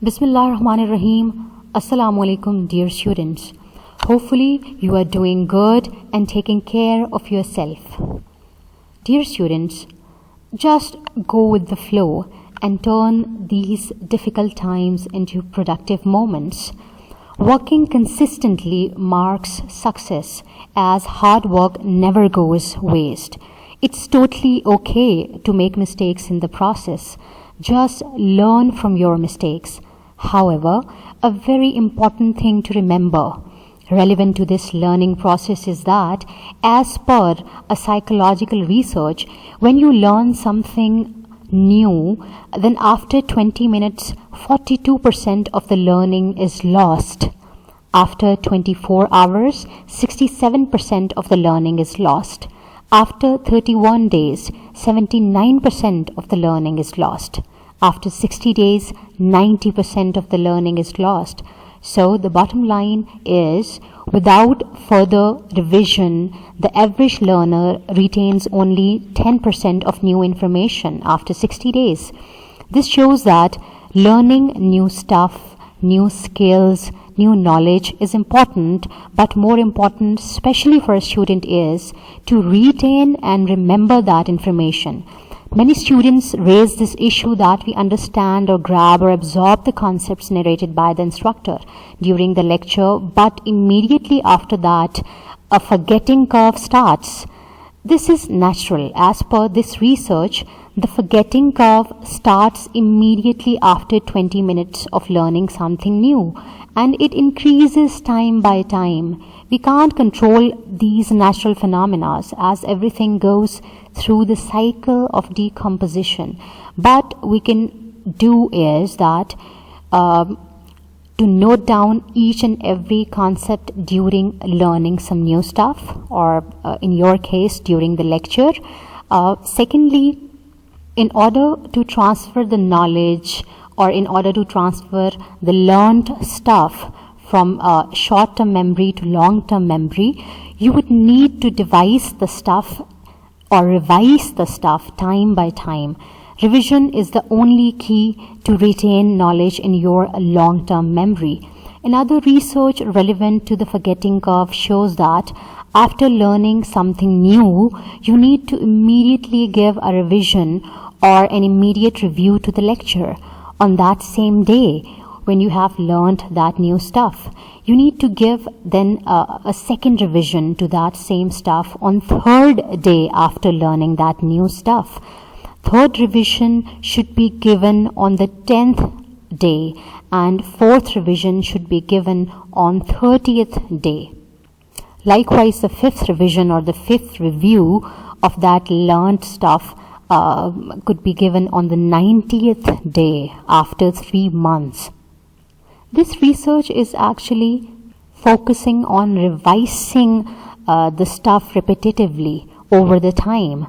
Bismillahirrahmanirrahim. Assalamu alaikum, dear students. Hopefully you are doing good and taking care of yourself. Dear students, just go with the flow and turn these difficult times into productive moments. Working consistently marks success, as hard work never goes waste. It's totally okay to make mistakes in the process. Just learn from your mistakes. However, a very important thing to remember relevant to this learning process is that, as per a psychological research, when you learn something new, then after 20 minutes, 42% of the learning is lost. After 24 hours, 67% of the learning is lost. After 31 days, 79% of the learning is lost. After 60 days, 90% of the learning is lost. So the bottom line is, without further revision, the average learner retains only 10% of new information after 60 days. This shows that learning new stuff, new skills, new knowledge is important, but more important, especially for a student, is to retain and remember that information. Many students raise this issue that we understand or grab or absorb the concepts narrated by the instructor during the lecture, but immediately after that, a forgetting curve starts. This is natural. As per this research, the forgetting curve starts immediately after 20 minutes of learning something new, and it increases time by time. We can't control these natural phenomena, as everything goes through the cycle of decomposition. But we can do is that to note down each and every concept during learning some new stuff, or in your case during the lecture. Secondly, in order to transfer the knowledge, or in order to transfer the learned stuff from short-term memory to long-term memory, you would need to devise the stuff or revise the stuff time by time. Revision is the only key to retain knowledge in your long-term memory. Another research relevant to the forgetting curve shows that after learning something new, you need to immediately give a revision or an immediate review to the lecture. On that same day, when you have learned that new stuff, you need to give then a second revision to that same stuff on third day after learning that new stuff. Third revision should be given on the 10th day, and fourth revision should be given on 30th day. Likewise, the fifth revision or the fifth review of that learned stuff could be given on the 90th day after 3 months. This research is actually focusing on revising the stuff repetitively over the time.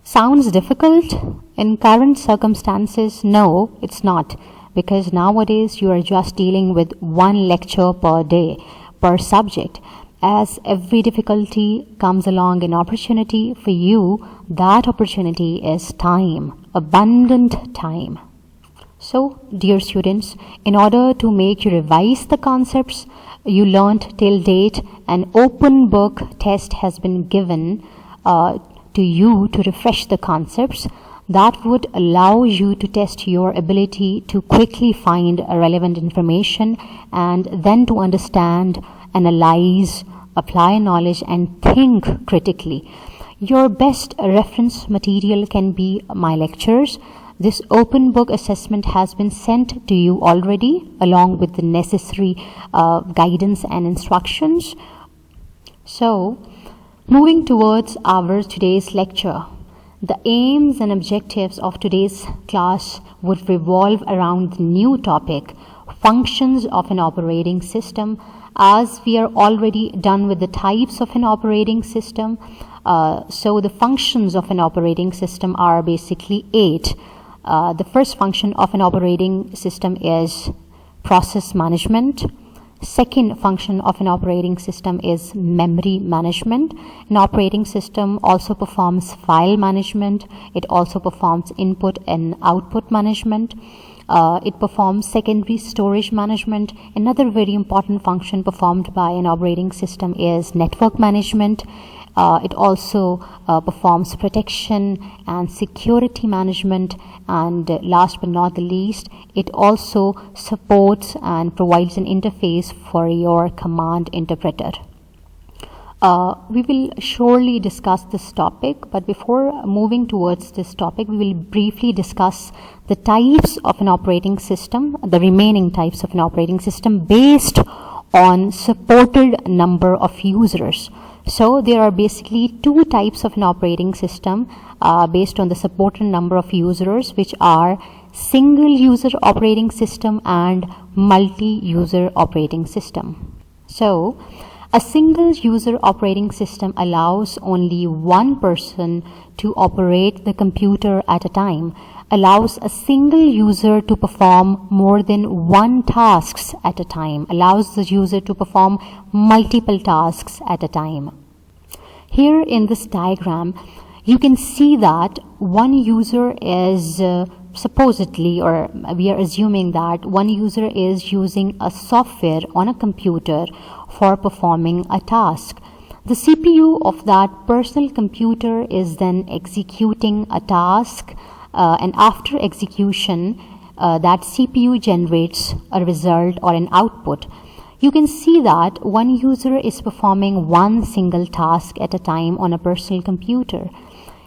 Sounds difficult? In current circumstances, no, it's not, because nowadays you are just dealing with one lecture per day, per subject. As every difficulty comes along an opportunity for you, that opportunity is time, abundant time. So, dear students, in order to make you revise the concepts you learned till date, an open book test has been given to you to refresh the concepts. That would allow you to test your ability to quickly find relevant information and then to understand, analyze, apply knowledge, and think critically. Your best reference material can be my lectures. This open book assessment has been sent to you already, along with the necessary guidance and instructions. So, moving towards our today's lecture, the aims and objectives of today's class would revolve around the new topic, functions of an operating system. As we are already done with the types of an operating system, so the functions of an operating system are basically 8. The first function of an operating system is process management. Second function of an operating system is memory management. An operating system also performs file management. It also performs input and output management. It performs secondary storage management. Another very important function performed by an operating system is network management. It also performs protection and security management, and last but not the least, it also supports and provides an interface for your command interpreter. We will surely discuss this topic, but before moving towards this topic, we will briefly discuss the types of an operating system, the remaining types of an operating system based on supported number of users. So there are basically two types of an operating system based on the supported number of users, which are single user operating system and multi-user operating system. So a single user operating system allows only one person to operate the computer at a time, allows a single user to perform more than one tasks at a time, allows the user to perform multiple tasks at a time. Here in this diagram, you can see that one user is supposedly, or we are assuming that one user is using a software on a computer for performing a task. The CPU of that personal computer is then executing a task, and after execution, that CPU generates a result or an output. You can see that one user is performing one single task at a time on a personal computer.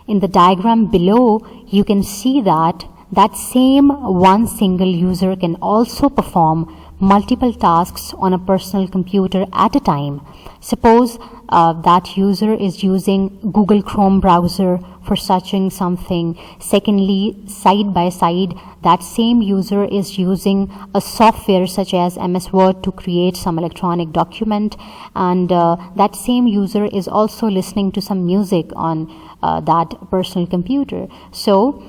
In the diagram below, you can see that that same one single user can also perform multiple tasks on a personal computer at a time. Suppose that user is using Google Chrome browser for searching something. Secondly, side by side, that same user is using a software such as MS Word to create some electronic document, and that same user is also listening to some music on that personal computer. So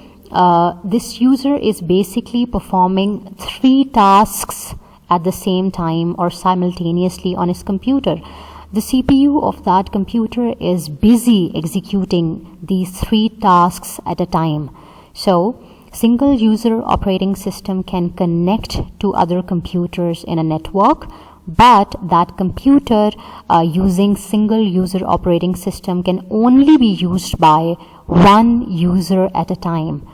this user is basically performing three tasks at the same time or simultaneously on his computer. The CPU of that computer is busy executing these three tasks at a time. So single user operating system can connect to other computers in a network, but that computer using single user operating system can only be used by one user at a time.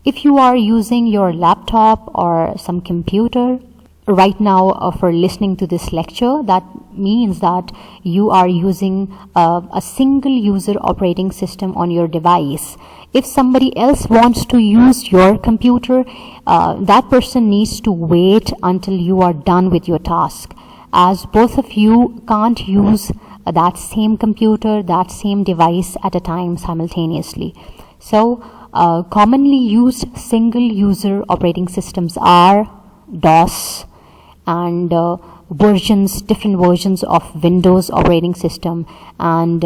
If you are using your laptop or some computer right now for listening to this lecture, that means that you are using a single user operating system on your device. If somebody else wants to use your computer, that person needs to wait until you are done with your task, as both of you can't use that same computer, that same device at a time simultaneously. So commonly used single user operating systems are DOS and different versions of Windows operating system. And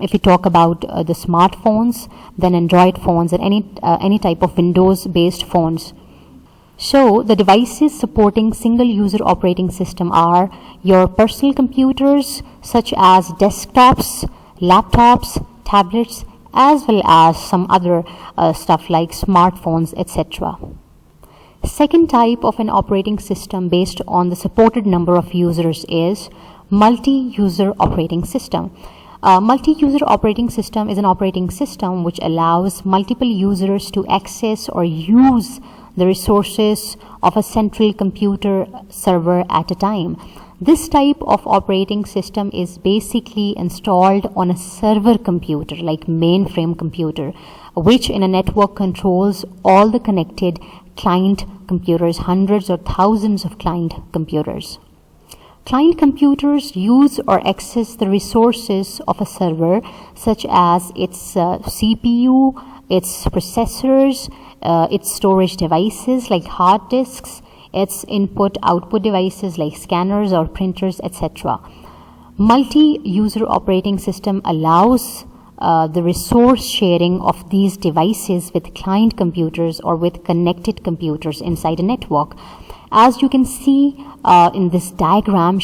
if you talk about the smartphones, then Android phones and any type of Windows based phones. So the devices supporting single user operating system are your personal computers such as desktops, laptops, tablets, as well as some other stuff like smartphones, etc. Second type of an operating system based on the supported number of users is multi-user operating system. Multi-user operating system is an operating system which allows multiple users to access or use the resources of a central computer server at a time. This type of operating system is basically installed on a server computer like mainframe computer, which in a network controls all the connected client computers, hundreds or thousands of client computers. Client computers use or access the resources of a server such as its CPU, its processors, its storage devices like hard disks, its input-output devices like scanners or printers, etc. Multi-user operating system allows the resource sharing of these devices with client computers or with connected computers inside a network. As you can see in this diagram,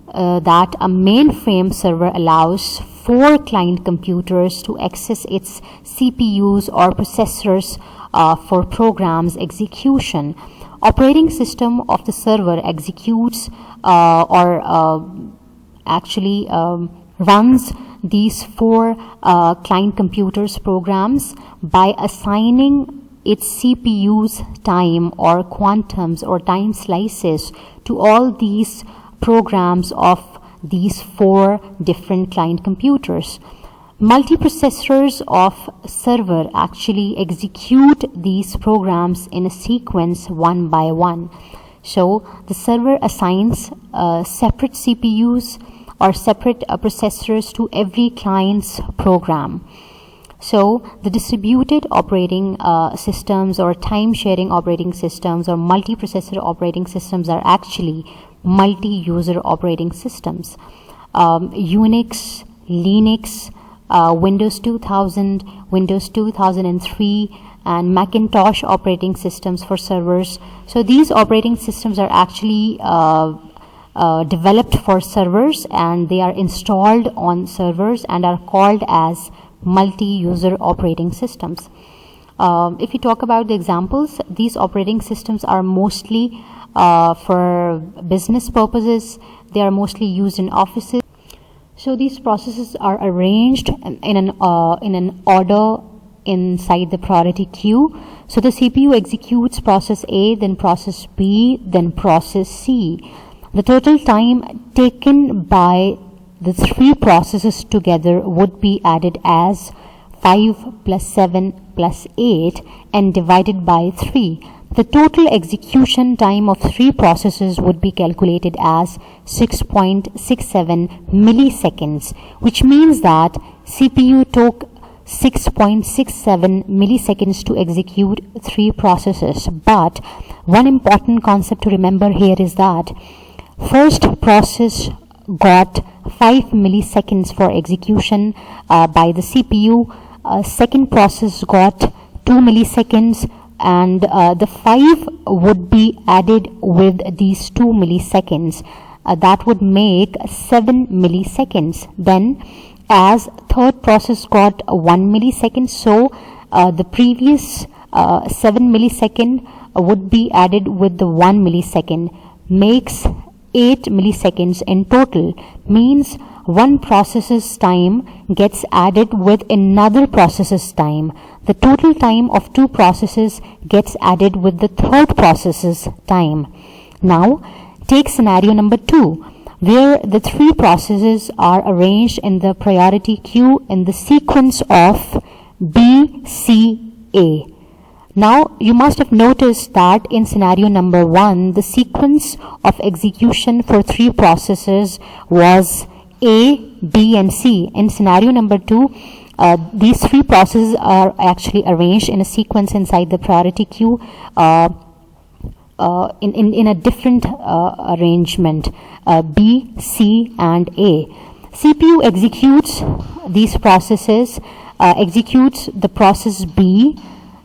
that a mainframe server allows 4 client computers to access its CPUs or processors for programs execution. Operating system of the server executes runs these four client computers programs by assigning its CPU's time or quantums or time slices to all these programs of these four different client computers. Multiprocessors of server actually execute these programs in a sequence one by one. So the server assigns separate CPUs or separate processors to every client's program. So the distributed operating systems or time-sharing operating systems or multiprocessor operating systems are actually multi-user operating systems. Unix, Linux, Windows 2000, Windows 2003, and Macintosh operating systems for servers. So these operating systems are actually developed for servers, and they are installed on servers and are called as multi-user operating systems. If you talk about the examples, these operating systems are mostly for business purposes. They are mostly used in offices. So these processes are arranged in an order inside the priority queue. So the CPU executes process A, then process B, then process C. The total time taken by the three processes together would be added as 5 plus 7 plus 8 and divided by 3. The total execution time of three processes would be calculated as 6.67 milliseconds, which means that CPU took 6.67 milliseconds to execute three processes. But one important concept to remember here is that first process got 5 milliseconds for execution by the CPU. Second process got 2 milliseconds, and the 5 would be added with these 2 milliseconds. That would make 7 milliseconds. Then as third process got 1 millisecond, so the previous 7 millisecond would be added with the 1 millisecond, makes 8 milliseconds in total. Means one process's time gets added with another process's time. The total time of two processes gets added with the third process's time. Now take scenario number 2, where the three processes are arranged in the priority queue in the sequence of B, C, A. Now you must have noticed that in scenario number 1, the sequence of execution for three processes was A, B, and C. In scenario number 2, these three processes are actually arranged in a sequence inside the priority queue in a different arrangement, B, C, and A. CPU executes these processes, executes the process B,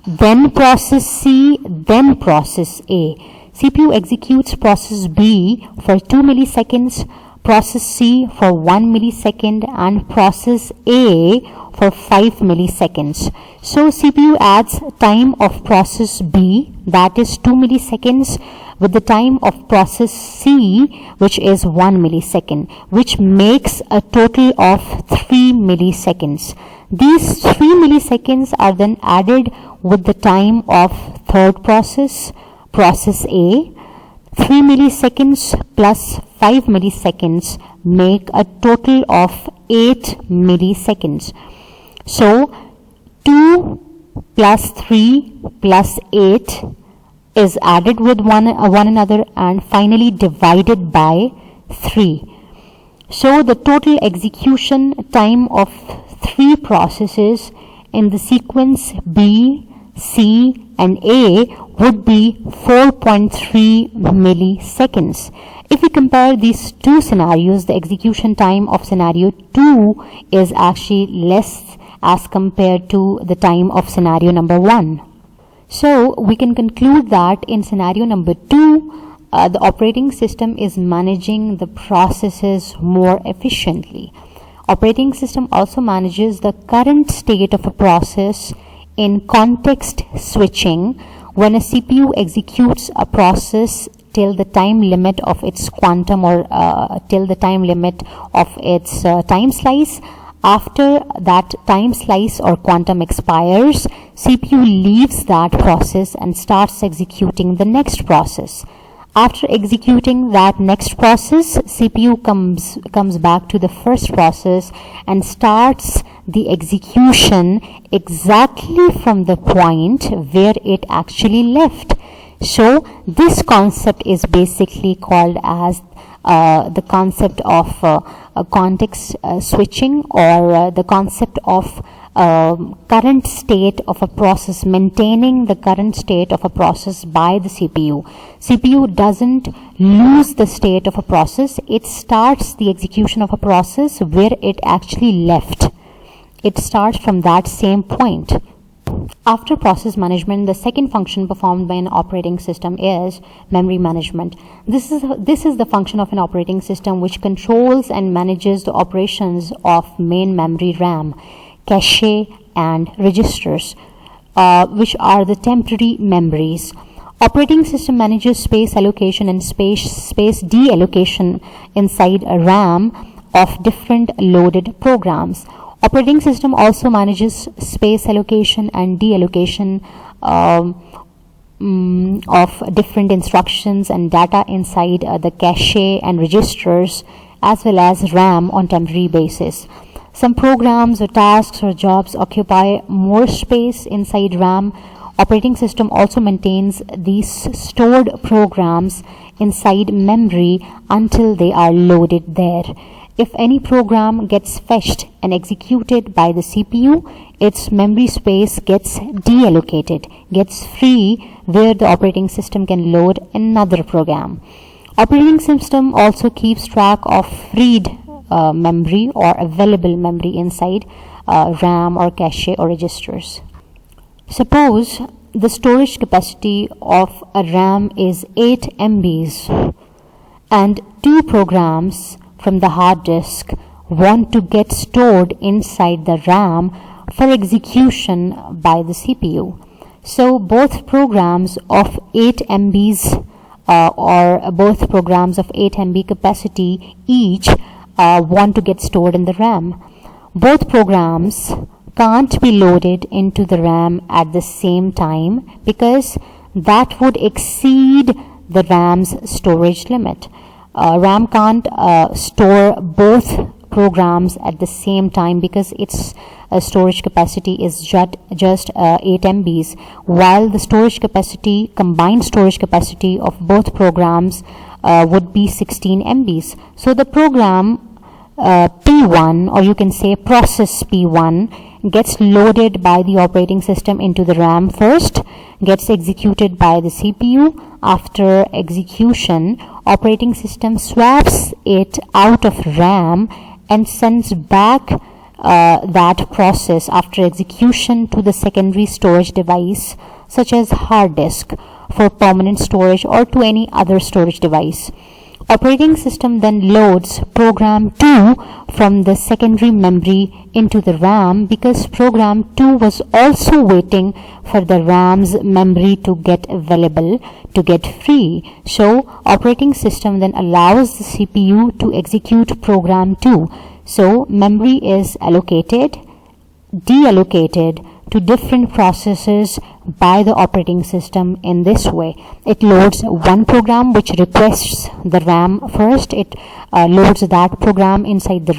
then process C, then process A. CPU executes process B for 2 milliseconds, process C for 1 millisecond, and process A for 5 milliseconds. So CPU adds time of process B, that is 2 milliseconds, with the time of process C, which is 1 millisecond, which makes a total of 3 milliseconds. These 3 milliseconds are then added with the time of third process, process A. 3 milliseconds plus 5 milliseconds make a total of 8 milliseconds. So 2 plus 3 plus 8 is added with one another and finally divided by 3. So the total execution time of three processes in the sequence B, C, and A would be 4.3 milliseconds. If we compare these two scenarios, the execution time of scenario 2 is actually less as compared to the time of scenario number 1. So we can conclude that in scenario number 2, the operating system is managing the processes more efficiently. Operating system also manages the current state of a process in context switching, when a CPU executes a process till the time limit of its quantum or till the time limit of its time slice. After that time slice or quantum expires, CPU leaves that process and starts executing the next process. After executing that next process, CPU comes back to the first process and starts the execution exactly from the point where it actually left. So this concept is basically called as the concept of context switching, or the concept of current state of a process, maintaining the current state of a process by the CPU. CPU doesn't lose the state of a process, it starts the execution of a process where it actually left. It starts from that same point. After process management, the second function performed by an operating system is memory management. This is the function of an operating system which controls and manages the operations of main memory RAM, cache and registers, which are the temporary memories. Operating system manages space allocation and space deallocation inside a RAM of different loaded programs. Operating system also manages space allocation and deallocation of different instructions and data inside the cache and registers, as well as RAM on temporary basis. Some programs or tasks or jobs occupy more space inside RAM. Operating system also maintains these stored programs inside memory until they are loaded there. If any program gets fetched and executed by the CPU, its memory space gets deallocated, gets free, where the operating system can load another program. Operating system also keeps track of freed memory or available memory inside RAM or cache or registers. Suppose the storage capacity of a RAM is 8 MBs and two programs from the hard disk want to get stored inside the RAM for execution by the CPU. So both programs of 8 MBs or both programs of 8 MB capacity each want to get stored in the RAM. Both programs can't be loaded into the RAM at the same time because that would exceed the RAM's storage limit. RAM can't store both programs at the same time because its storage capacity is just 8 MBs, while the storage capacity, combined storage capacity of both programs would be 16 MBs. So the program P1, or you can say process P1, gets loaded by the operating system into the RAM first, gets executed by the CPU. After execution, operating system swaps it out of RAM and sends back that process after execution to the secondary storage device such as hard disk for permanent storage or to any other storage device. Operating system then loads program 2 from the secondary memory into the RAM because program 2 was also waiting for the RAM's memory to get available, to get free. So operating system then allows the CPU to execute program 2. So memory is allocated, deallocated to different processes by the operating system in this way. It loads one program which requests the RAM first. It loads that program inside the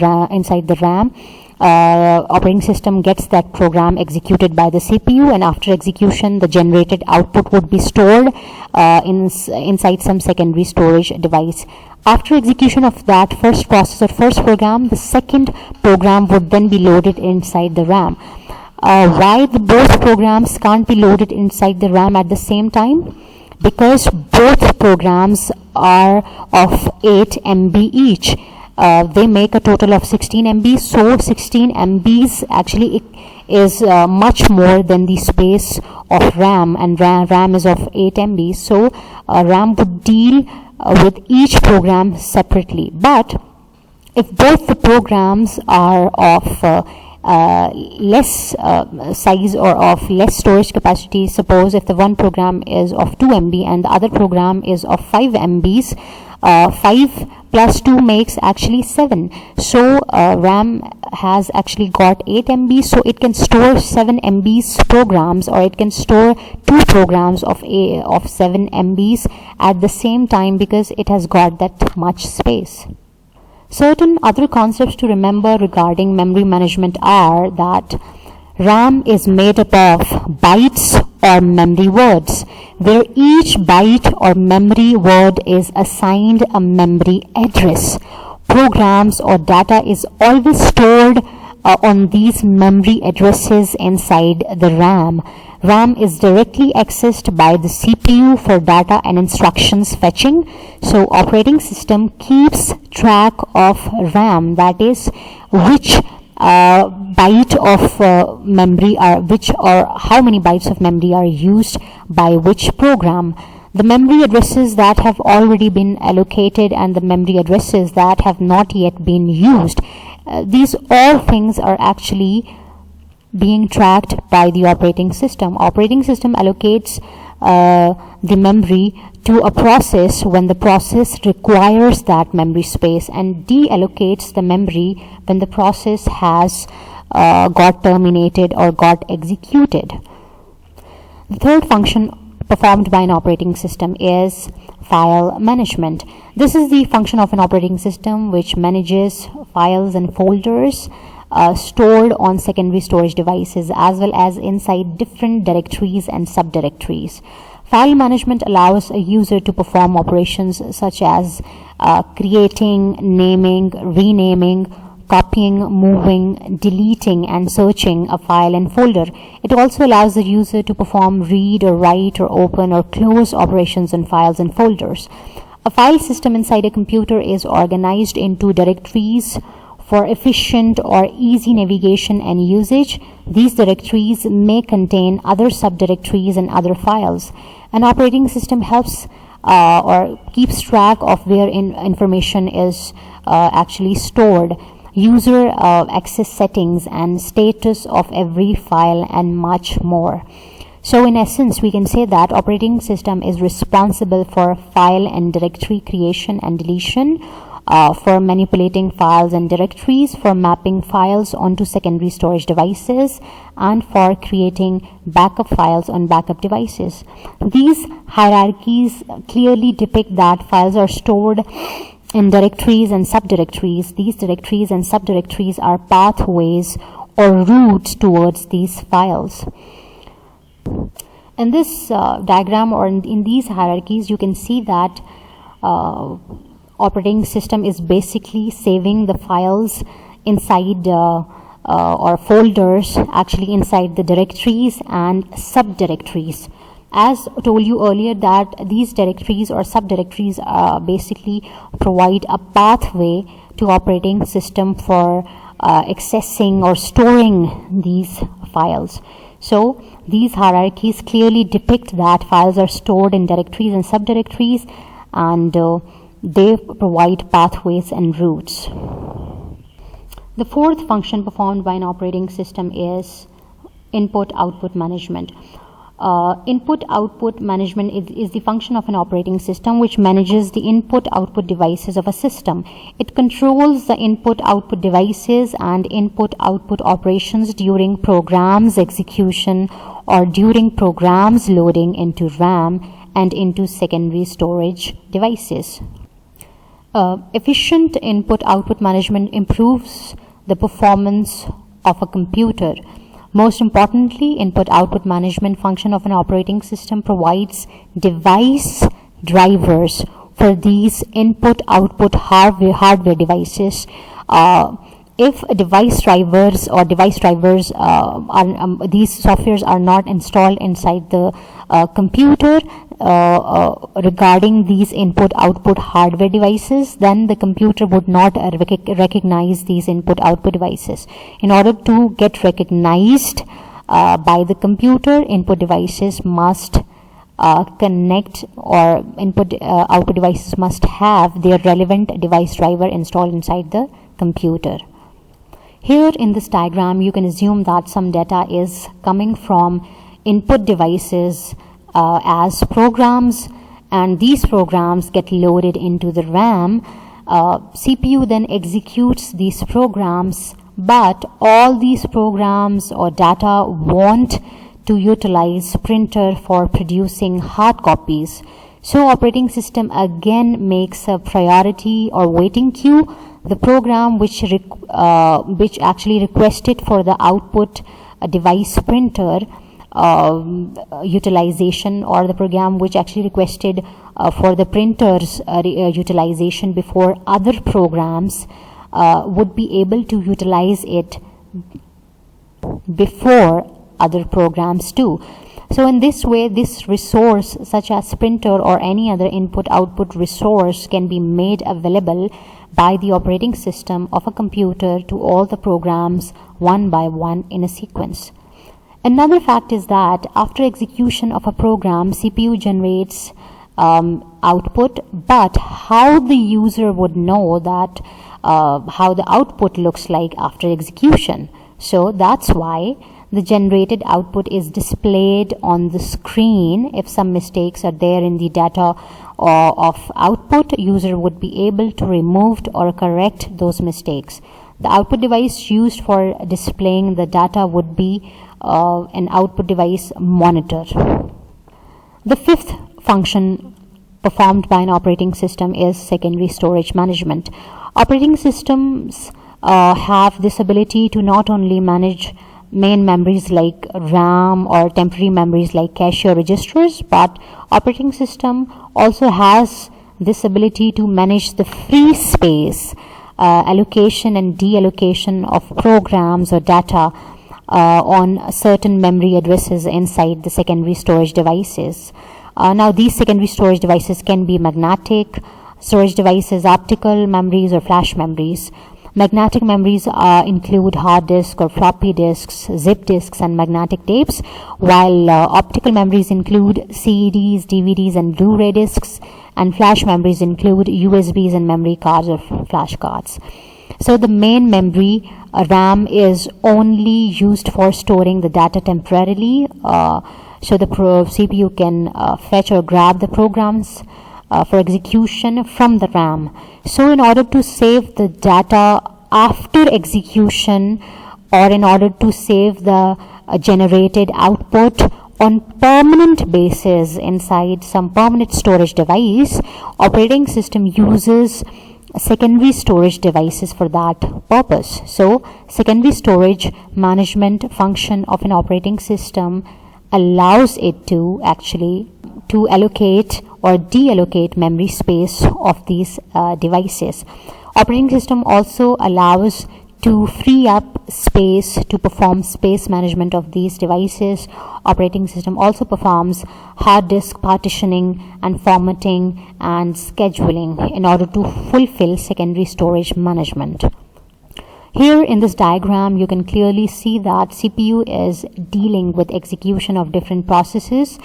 RAM. Operating system gets that program executed by the CPU, and after execution the generated output would be stored inside some secondary storage device. After execution of that first process or first program, the second program would then be loaded inside the RAM. Why both programs can't be loaded inside the RAM at the same time? Because both programs are of 8 MB each. They make a total of 16 MB, so 16 MBs actually is much more than the space of RAM, and RAM is of 8 MB, so RAM would deal with each program separately. But if both the programs are of less size or of less storage capacity. Suppose if the one program is of 2 MB and the other program is of 5 MBs, 5 plus 2 makes actually 7. So RAM has actually got 8 MB, so it can store 7 MBs programs, or it can store 2 programs of 7 MBs at the same time, because it has got that much space. Certain other concepts to remember regarding memory management are that RAM is made up of bytes or memory words, where each byte or memory word is assigned a memory address. Programs or data is always stored on these memory addresses inside the RAM. RAM is directly accessed by the CPU for data and instructions fetching. So operating system keeps track of RAM, that is, which byte of memory are how many bytes of memory are used by which program. The memory addresses that have already been allocated and the memory addresses that have not yet been used, these all things are actually being tracked by the operating system. Operating system allocates the memory to a process when the process requires that memory space, and deallocates the memory when the process has got terminated or got executed. The third function performed by an operating system is file management. This is the function of an operating system which manages files and folders stored on secondary storage devices, as well as inside different directories and subdirectories. File management allows a user to perform operations such as creating, naming, renaming, copying, moving, deleting, and searching a file and folder. It also allows the user to perform read or write or open or close operations on files and folders. A file system inside a computer is organized into directories for efficient or easy navigation and usage. These directories may contain other subdirectories and other files. An operating system helps or keeps track of where information is actually stored, user access settings and status of every file, and much more. So in essence, we can say that operating system is responsible for file and directory creation and deletion, for manipulating files and directories, for mapping files onto secondary storage devices, and for creating backup files on backup devices. These hierarchies clearly depict that files are stored in directories and subdirectories. These directories and subdirectories are pathways or routes towards these files. In this diagram, or in these hierarchies, you can see that operating system is basically saving the files inside or folders actually inside the directories and subdirectories. As told you earlier, that these directories or subdirectories basically provide a pathway to operating system for accessing or storing these files. So these hierarchies clearly depict that files are stored in directories and subdirectories, and they provide pathways and routes. The fourth function performed by an operating system is input-output management. Input-output management is the function of an operating system which manages the input-output devices of a system. It controls the input-output devices and input-output operations during programs execution or during programs loading into RAM and into secondary storage devices. Efficient input-output management improves the performance of a computer. Most importantly, input-output management function of an operating system provides device drivers for these input-output hardware devices. If device drivers are these softwares are not installed inside the computer regarding these input-output hardware devices, then the computer would not recognize these input-output devices. In order to get recognized by the computer, input devices must connect, or input-output devices must have their relevant device driver installed inside the computer. Here in this diagram, you can assume that some data is coming from input devices as programs, and these programs get loaded into the RAM. CPU then executes these programs, but all these programs or data want to utilize printer for producing hard copies. So operating system again makes a priority or waiting queue the program which actually requested for the output device printer utilization, or the program which actually requested for the printer's utilization before other programs would be able to utilize it before other programs too. So in this way, this resource such as printer or any other input-output resource can be made available by the operating system of a computer to all the programs one by one in a sequence. Another fact is that after execution of a program, CPU generates output, but how the user would know that how the output looks like after execution? So that's why the generated output is displayed on the screen. If some mistakes are there in the data of output, user would be able to remove or correct those mistakes. The output device used for displaying the data would be an output device monitor. The fifth function performed by an operating system is secondary storage management. Operating systems have this ability to not only manage main memories like RAM or temporary memories like cache or registers, but operating system also has this ability to manage the free space allocation and deallocation of programs or data on certain memory addresses inside the secondary storage devices. Now these secondary storage devices can be magnetic storage devices, optical memories, or flash memories. Magnetic memories include hard disk or floppy disks, zip disks, and magnetic tapes, while optical memories include CDs, DVDs, and Blu-ray disks, and flash memories include USBs and memory cards or flash cards. So the main memory RAM is only used for storing the data temporarily, so the CPU can fetch or grab the programs for execution from the RAM. So in order to save the data after execution, or in order to save the generated output on permanent basis inside some permanent storage device, operating system uses secondary storage devices for that purpose. So secondary storage management function of an operating system allows it to actually to allocate or deallocate memory space of these devices. Operating system also allows to free up space to perform space management of these devices. Operating system also performs hard disk partitioning and formatting and scheduling in order to fulfill secondary storage management. Here in this diagram, you can clearly see that CPU is dealing with execution of different processes.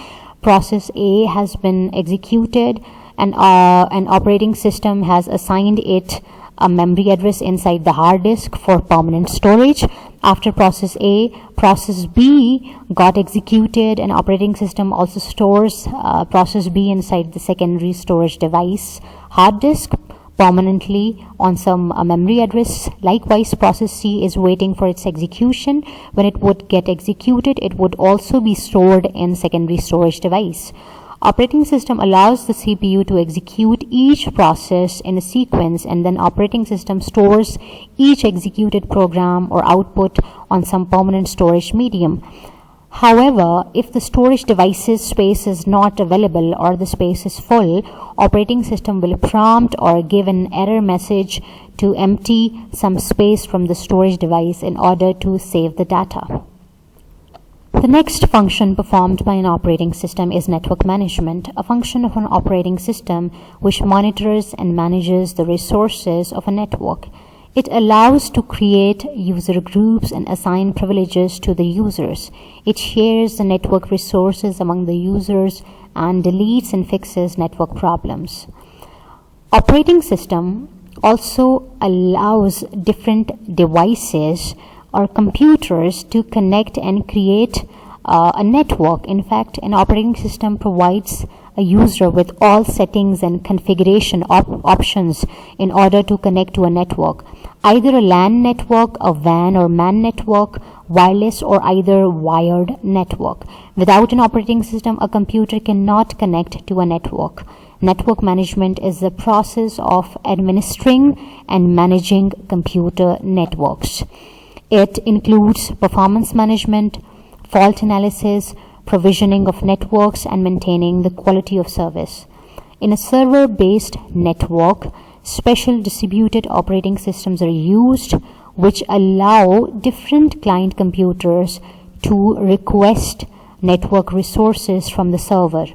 Process A has been executed, and an operating system has assigned it a memory address inside the hard disk for permanent storage. After process A, process B got executed, and operating system also stores process B inside the secondary storage device hard disk permanently on some memory address. Likewise, process C is waiting for its execution. When it would get executed, it would also be stored in secondary storage device. Operating system allows the CPU to execute each process in a sequence, and then operating system stores each executed program or output on some permanent storage medium. However, if the storage device's space is not available or the space is full, operating system will prompt or give an error message to empty some space from the storage device in order to save the data. The next function performed by an operating system is network management, a function of an operating system which monitors and manages the resources of a network. It allows to create user groups and assign privileges to the users. It shares the network resources among the users and deletes and fixes network problems. Operating system also allows different devices or computers to connect and create a network. In fact, an operating system provides a user with all settings and configuration options in order to connect to a network, either a LAN network, a WAN or MAN network, wireless or either wired network. Without an operating system, a computer cannot connect to a network. Network management is the process of administering and managing computer networks. It includes performance management, fault analysis, provisioning of networks, and maintaining the quality of service. In a server-based network, special distributed operating systems are used which allow different client computers to request network resources from the server.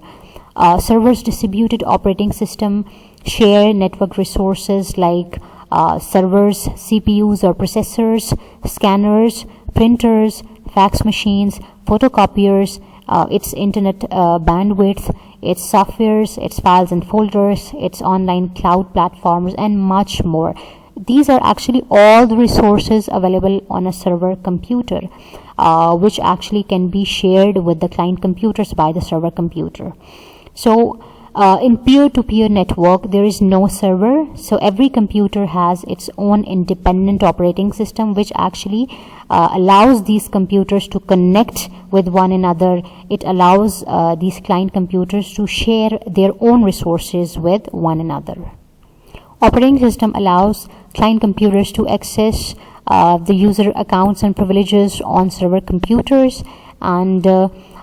Servers distributed operating system share network resources like servers, CPUs or processors, scanners, printers, fax machines, photocopiers, its internet bandwidth, its softwares, its files and folders, its online cloud platforms, and much more. These are actually all the resources available on a server computer, which actually can be shared with the client computers by the server computer. So in peer-to-peer network, there is no server, so every computer has its own independent operating system, which actually allows these computers to connect with one another. It allows these client computers to share their own resources with one another. Operating system allows client computers to access the user accounts and privileges on server computers and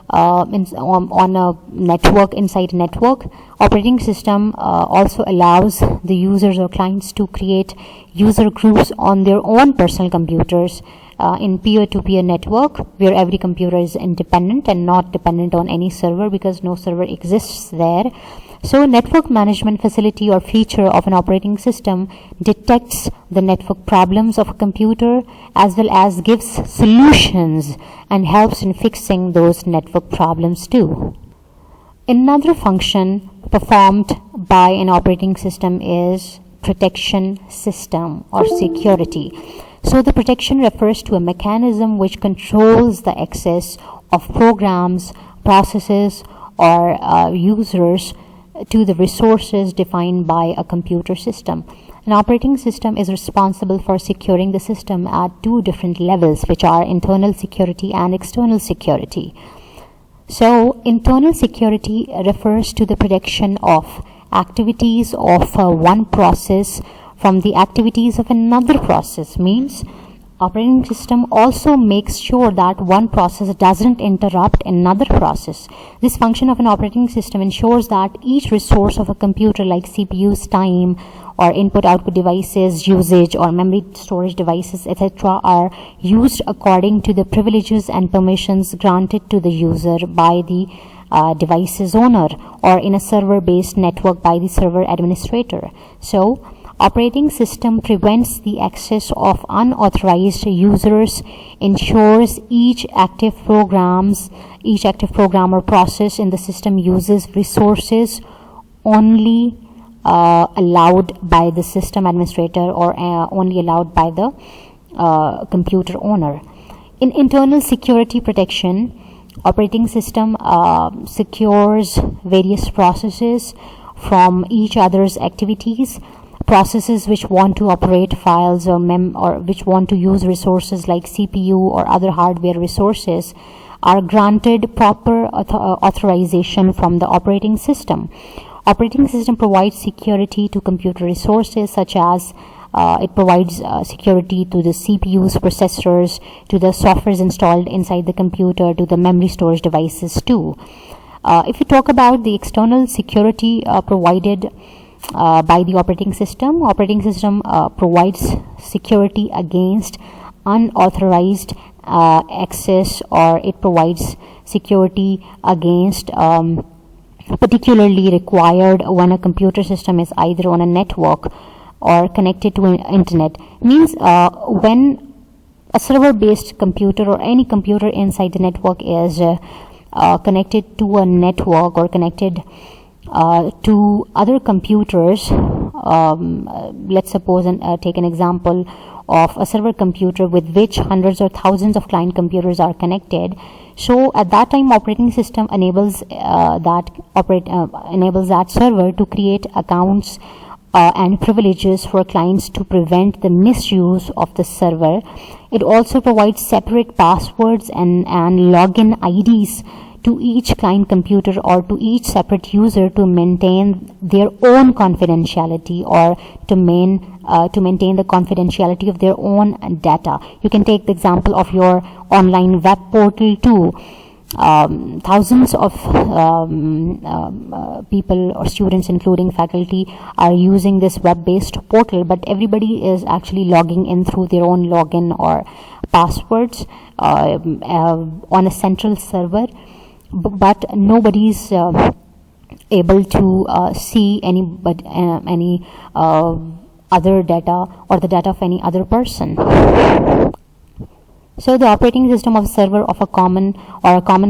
on a network, inside a network. Operating system also allows the users or clients to create user groups on their own personal computers in peer-to-peer network, where every computer is independent and not dependent on any server, because no server exists there. So network management facility or feature of an operating system detects the network problems of a computer as well as gives solutions and helps in fixing those network problems too. Another function performed by an operating system is protection system or security. So the protection refers to a mechanism which controls the access of programs, processes, or users to the resources defined by a computer system. An operating system is responsible for securing the system at two different levels, which are internal security and external security. So internal security refers to the protection of activities of one process from the activities of another process. Means operating system also makes sure that one process doesn't interrupt another process. This function of an operating system ensures that each resource of a computer, like CPU's time or input-output devices, usage, or memory storage devices, etc., are used according to the privileges and permissions granted to the user by the device's owner, or in a server-based network by the server administrator. So operating system prevents the access of unauthorized users, ensures each active program or process in the system uses resources only allowed by the system administrator or only allowed by the computer owner. In internal security protection, operating system secures various processes from each other's activities. Processes which want to operate files or which want to use resources like CPU or other hardware resources are granted proper authorization from the operating system. Operating system provides security to computer resources, such as it provides security to the CPUs, processors, to the softwares installed inside the computer, to the memory storage devices too. If you talk about the external security provided by the operating system provides security against unauthorized access, or it provides security against particularly required when a computer system is either on a network or connected to an internet. Means when a server-based computer or any computer inside the network is connected to a network or connected to other computers let's suppose and take an example of a server computer with which hundreds or thousands of client computers are connected. So at that time, operating system enables that server to create accounts and privileges for clients to prevent the misuse of the server. It also provides separate passwords and login IDs to each client computer or to each separate user to maintain their own confidentiality, or to maintain the confidentiality of their own data. You can take the example of your online web portal too. Thousands of people or students, including faculty, are using this web-based portal, but everybody is actually logging in through their own login or passwords on a central server, but nobody's able to see any other data or the data of any other person. So the operating system of a server of a common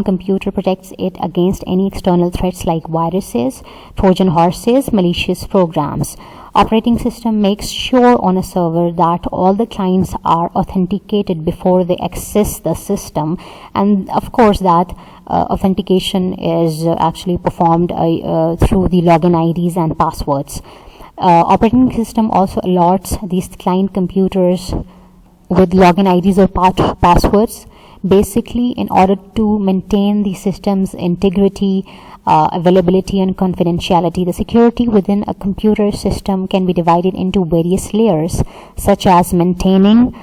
computer protects it against any external threats like viruses, Trojan horses, malicious programs. Operating system makes sure on a server that all the clients are authenticated before they access the system, and of course that authentication is actually performed through the login IDs and passwords. Operating system also alerts these client computers with login IDs or passwords, basically in order to maintain the system's integrity, availability and confidentiality. The security within a computer system can be divided into various layers, such as maintaining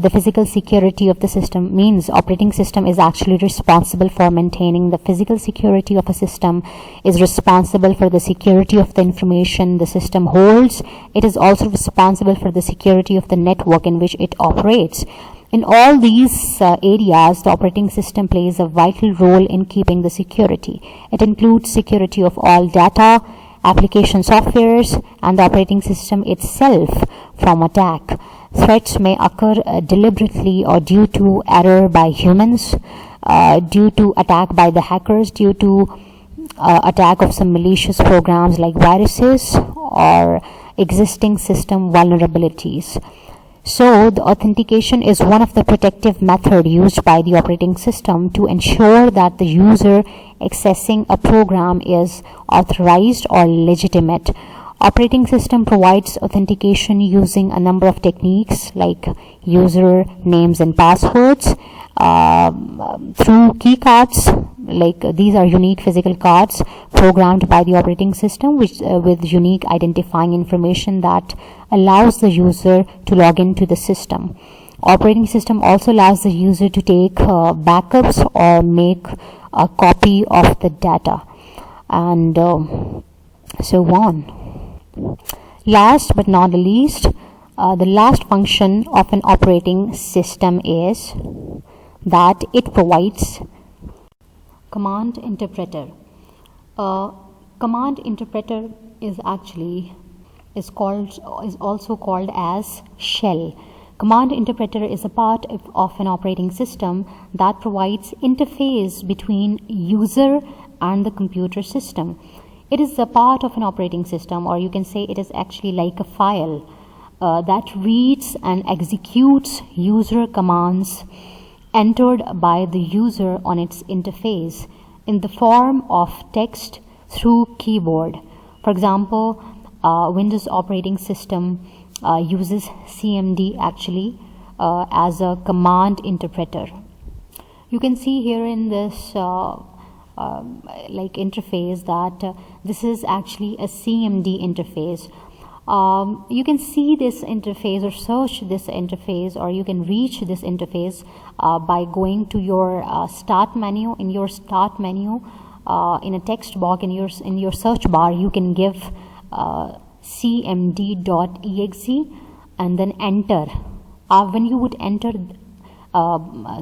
the physical security of the system. Means operating system is actually responsible for maintaining the physical security of a system, is responsible for the security of the information the system holds. It is also responsible for the security of the network in which it operates. In all these areas, the operating system plays a vital role in keeping the security. It includes security of all data, application softwares, and the operating system itself from attack. Threats may occur deliberately or due to error by humans, due to attack by the hackers, due to attack of some malicious programs like viruses or existing system vulnerabilities. So the authentication is one of the protective methods used by the operating system to ensure that the user accessing a program is authorized or legitimate. Operating system provides authentication using a number of techniques like user names and passwords, through key cards, like these are unique physical cards programmed by the operating system with unique identifying information that allows the user to log into the system. Operating system also allows the user to take backups or make a copy of the data, and so on. Last but not the least, the last function of an operating system is that it provides command interpreter. Command interpreter is also called as shell. Command interpreter is a part of an operating system that provides interface between user and the computer system. It is a part of an operating system, or you can say it is actually like a file that reads and executes user commands entered by the user on its interface in the form of text through keyboard. For example, Windows operating system uses CMD actually as a command interpreter. You can see here in this interface that this is actually a CMD interface. You can see this interface or search this interface, or you can reach this interface by going to your start menu. In your start menu, in a text box in your search bar, you can give cmd.exe and then enter. When you would enter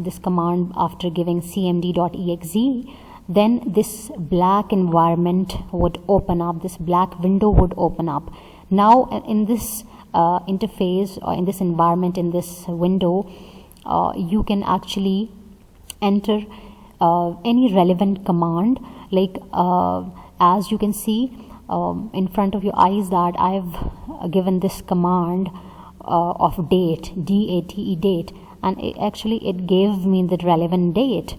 this command after giving cmd.exe, then this black environment would open up, this black window would open up. Now in this interface, or in this environment, in this window, you can actually enter any relevant command, like as you can see in front of your eyes that I've given this command of date, date, date, and it gave me the relevant date.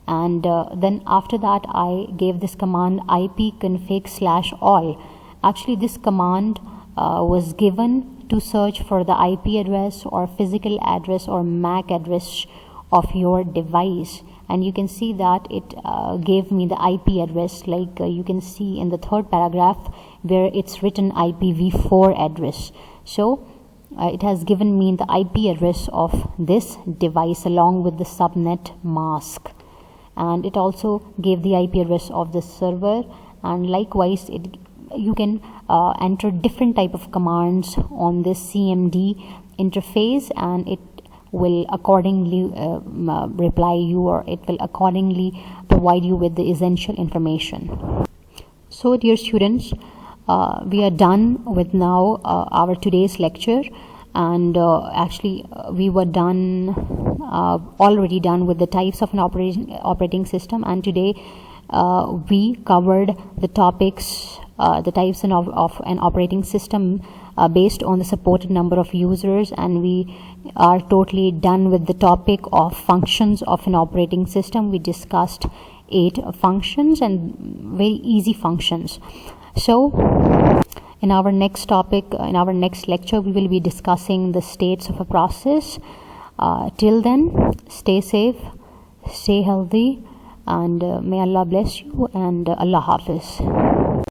And then after that I gave this command ipconfig/all. Actually this command was given to search for the IP address or physical address or MAC address of your device, and you can see that it gave me the IP address, like you can see in the third paragraph where it's written IPv4 address. So it has given me the IP address of this device along with the subnet mask, and it also gave the IP address of the server. And likewise you can enter different type of commands on this CMD interface, and it will accordingly reply you, or it will accordingly provide you with the essential information. So dear students, we are done with now our today's lecture, and actually we were already done with the types of an operating system, and today we covered the topics, the types of an operating system based on the supported number of users, and we are totally done with the topic of functions of an operating system. We discussed 8 functions and very easy functions. So in our next topic, in our next lecture, we will be discussing the states of a process. Till then, stay safe, stay healthy, and may Allah bless you, and Allah Hafiz.